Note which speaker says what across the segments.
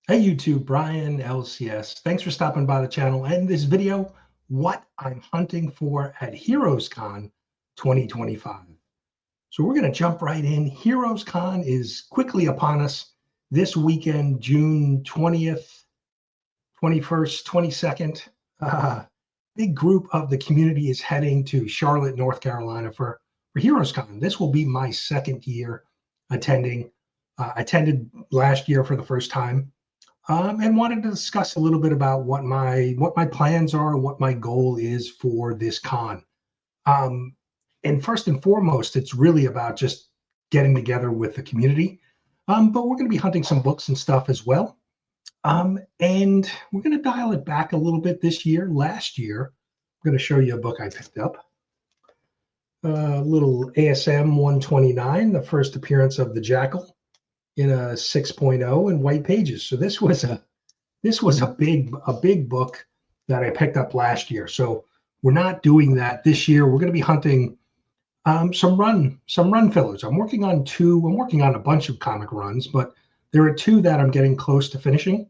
Speaker 1: Hey YouTube, Brian LCS. Thanks for stopping by the channel and this video, what I'm hunting for at HeroesCon 2025. So we're going to jump right in. HeroesCon is quickly upon us this weekend, June 20th, 21st, 22nd. Big group of the community is heading to Charlotte, North Carolina for HeroesCon. This will be my second year attending. Attended last year for the first time. And wanted to discuss a little bit about what my plans are, what my goal is for this con. And first and foremost, it's really about just getting together with the community. But we're going to be hunting some books and stuff as well. And we're going to dial it back a little bit this year. Last year, I'm going to show you a book I picked up. Little ASM 129, the first appearance of the Jackal, in a 6.0 in white pages. So this was a big book that I picked up last year. So we're not doing that this year. We're going to be hunting some run fillers. I'm working on a bunch of comic runs, but there are two that I'm getting close to finishing,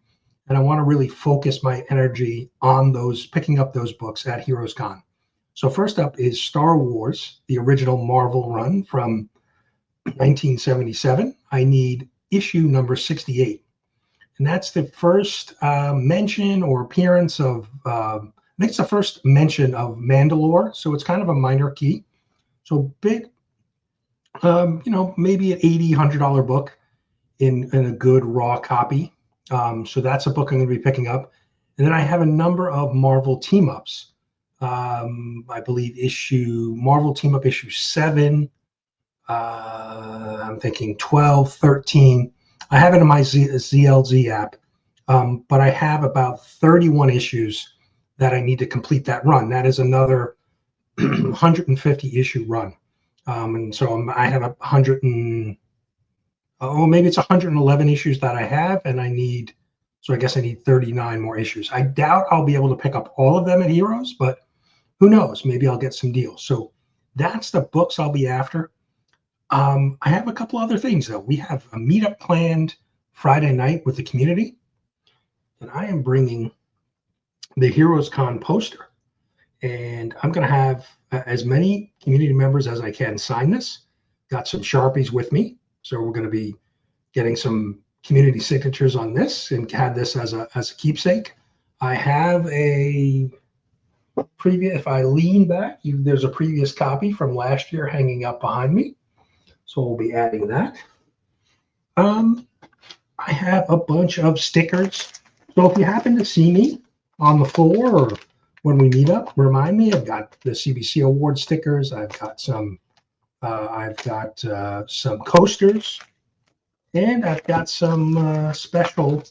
Speaker 1: and I want to really focus my energy on picking up those books at HeroesCon. So first up is Star Wars, the original Marvel run from 1977. I need issue number 68. And that's the first mention or appearance of, I think it's the first mention of Mandalore. So it's kind of a minor key. So big, maybe an $80, $100 book in a good raw copy. So that's a book I'm going to be picking up. And then I have a number of Marvel team-ups. I believe Marvel team-up issue 7, I'm thinking 12, 13. I have it in my ZLZ app, but I have about 31 issues that I need to complete that run. That is another 150 issue run. And so I have maybe it's 111 issues that I have, and so I guess I need 39 more issues. I doubt I'll be able to pick up all of them at Heroes, but who knows? Maybe I'll get some deals. So that's the books I'll be after. I have a couple other things, though. We have a meetup planned Friday night with the community, and I am bringing the HeroesCon poster, and I'm going to have as many community members as I can sign this. Got some Sharpies with me, so we're going to be getting some community signatures on this and have this as a keepsake. I have a previous, if I lean back, there's a previous copy from last year hanging up behind me. So we'll be adding that. I have a bunch of stickers. So if you happen to see me on the floor or when we meet up, remind me. I've got the CBCA award stickers. I've got some coasters, and I've got some special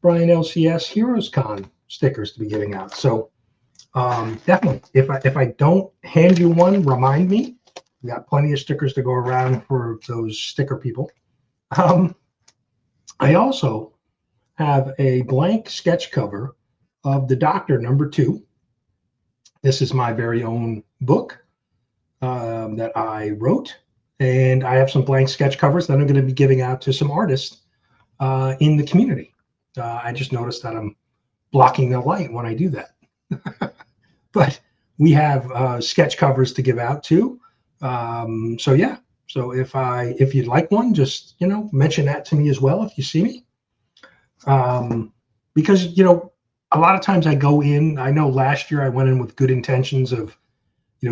Speaker 1: Brian LCS HeroesCon stickers to be giving out. So definitely, if I don't hand you one, remind me. We got plenty of stickers to go around for those sticker people. I also have a blank sketch cover of The Doctor #2. This is my very own book that I wrote, and I have some blank sketch covers that I'm going to be giving out to some artists in the community. I just noticed that I'm blocking the light when I do that. But we have sketch covers to give out too. So yeah, so if you'd like one, just mention that to me as well if you see me, because a lot of times I go in. I know last year I went in with good intentions of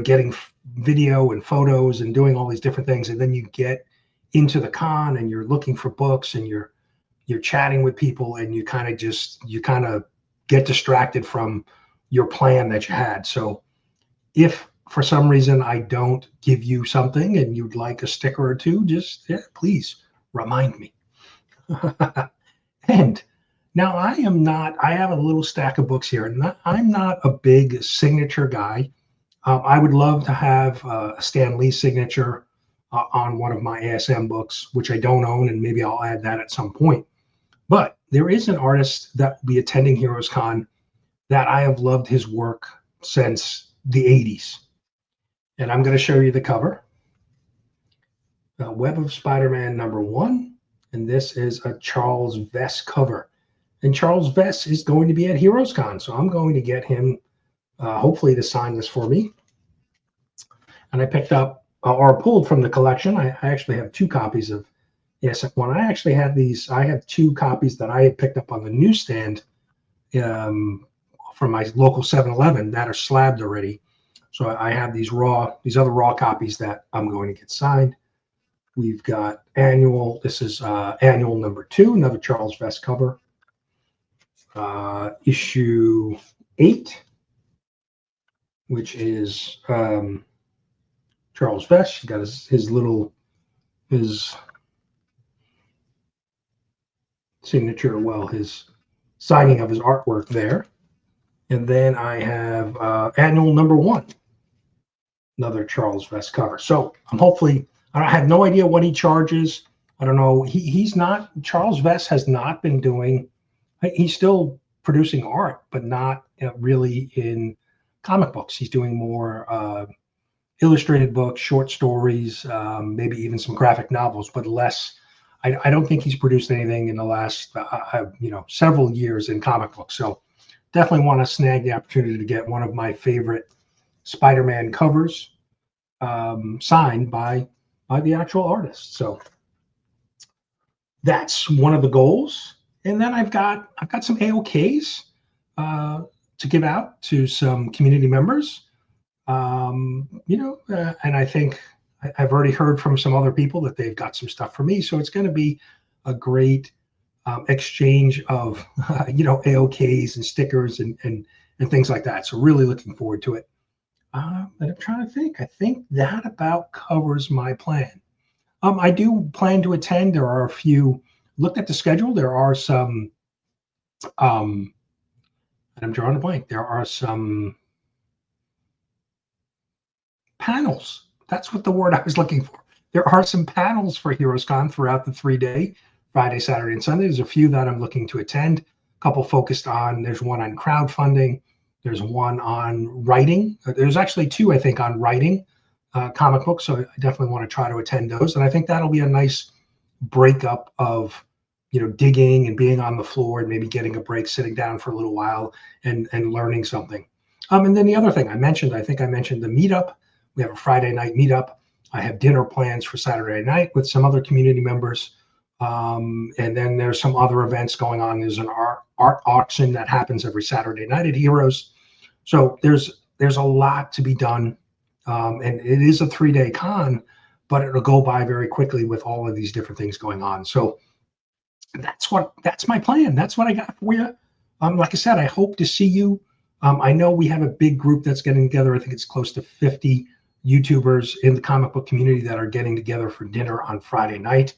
Speaker 1: getting video and photos and doing all these different things, and then you get into the con and you're looking for books and you're chatting with people, and you kind of get distracted from your plan that you had. So if for some reason I don't give you something and you'd like a sticker or two, just please remind me. And now I have a little stack of books here, and I'm not a big signature guy. I would love to have a Stan Lee signature on one of my ASM books, which I don't own, and maybe I'll add that at some point. But there is an artist that will be attending HeroesCon that I have loved his work since the 80s. And I'm going to show you the cover. Web of Spider-Man #1. And this is a Charles Vess cover. And Charles Vess is going to be at HeroesCon, so I'm going to get him hopefully to sign this for me. And I picked up or pulled from the collection. I actually have 2 copies of ESF1. I actually had these. I have 2 copies that I had picked up on the newsstand from my local 7-Eleven that are slabbed already. So I have these other raw copies that I'm going to get signed. We've got annual. This is annual number 2, another Charles Vess cover. Issue 8, which is Charles Vess. He got his signature, well, his signing of his artwork there. And then I have annual number 1, another Charles Vess cover. So I'm hopefully, I have no idea what he charges. I don't know. He's not, Charles Vess has not been doing, he's still producing art, but not really in comic books. He's doing more illustrated books, short stories, maybe even some graphic novels, but less. I don't think he's produced anything in the last, several years in comic books. So definitely want to snag the opportunity to get one of my favorite Spider-Man covers signed by the actual artist. So that's one of the goals. And then I've got some AOKs to give out to some community members. And I think I've already heard from some other people that they've got some stuff for me. So it's going to be a great exchange of, AOKs and stickers and things like that. So really looking forward to it. And I'm trying to think. I think that about covers my plan. I do plan to attend. There are a few. Looked at the schedule. There are some. And I'm drawing a blank. There are some panels. That's what the word I was looking for. There are some panels for HeroesCon throughout the 3-day, Friday, Saturday, and Sunday. There's a few that I'm looking to attend. A couple focused on. There's one on crowdfunding. There's one on writing. There's actually 2, I think, on writing comic books. So I definitely want to try to attend those. And I think that'll be a nice breakup of, digging and being on the floor and maybe getting a break, sitting down for a little while and learning something. And then the other thing I mentioned the meetup. We have a Friday night meetup. I have dinner plans for Saturday night with some other community members. And then there's some other events going on. There's an art auction that happens every Saturday night at Heroes. So there's a lot to be done. And it is a 3-day con, but it'll go by very quickly with all of these different things going on. So that's my plan. That's what I got for you. Like I said, I hope to see you. I know we have a big group that's getting together. I think it's close to 50 YouTubers in the comic book community that are getting together for dinner on Friday night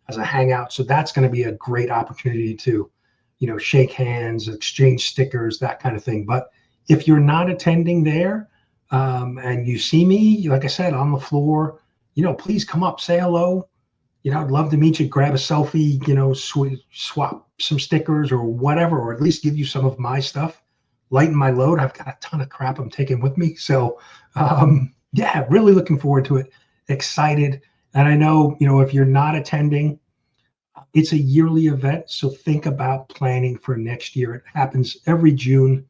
Speaker 1: as a hangout. So that's going to be a great opportunity to, shake hands, exchange stickers, that kind of thing. But if you're not attending there and you see me, like I said, on the floor, please come up, say hello. I'd love to meet you, grab a selfie, swap some stickers or whatever, or at least give you some of my stuff, lighten my load. I've got a ton of crap I'm taking with me. So, yeah, really looking forward to it. Excited. And I know, if you're not attending, it's a yearly event. So think about planning for next year. It happens every June.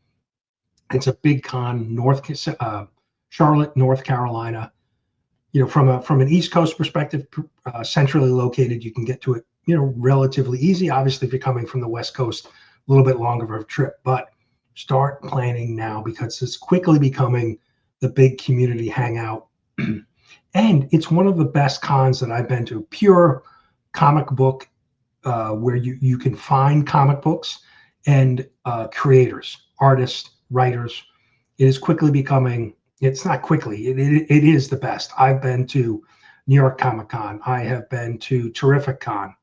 Speaker 1: It's a big con, Charlotte, North Carolina. From an East Coast perspective, centrally located, you can get to it, relatively easy. Obviously, if you're coming from the West Coast, a little bit longer of a trip, but start planning now because it's quickly becoming the big community hangout. And it's one of the best cons that I've been to, pure comic book, where you can find comic books and creators, artists, writers. It is quickly becoming, it's not quickly, it is the best. I've been to New York Comic Con. I have been to Terrific Con.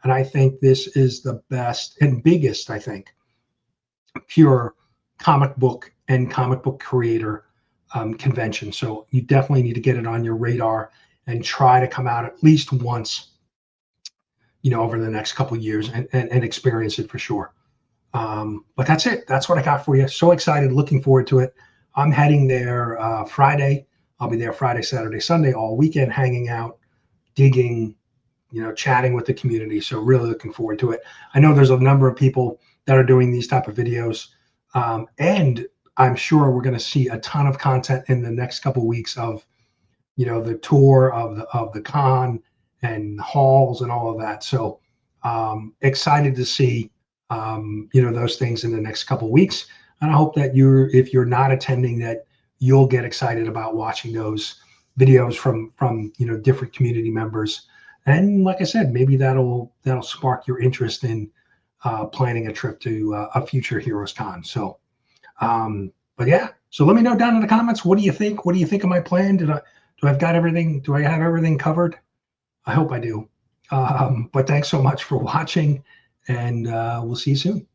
Speaker 1: And I think this is the best and biggest, I think, pure comic book and comic book creator convention. So you definitely need to get it on your radar and try to come out at least once, over the next couple of years and experience it for sure. But that's it. That's what I got for you. So excited, looking forward to it. I'm heading there Friday. I'll be there Friday, Saturday, Sunday, all weekend, hanging out, digging, chatting with the community. So really looking forward to it. I know there's a number of people that are doing these type of videos, and I'm sure we're going to see a ton of content in the next couple of weeks of the tour of the con and halls and all of that. So excited to see those things in the next couple of weeks. And I hope that if you're not attending, that you'll get excited about watching those videos from different community members. And like I said, maybe that'll spark your interest in planning a trip to a future Heroes Con. So, but yeah. So let me know down in the comments. What do you think? What do you think of my plan? Do I have everything covered? I hope I do. But thanks so much for watching, and we'll see you soon.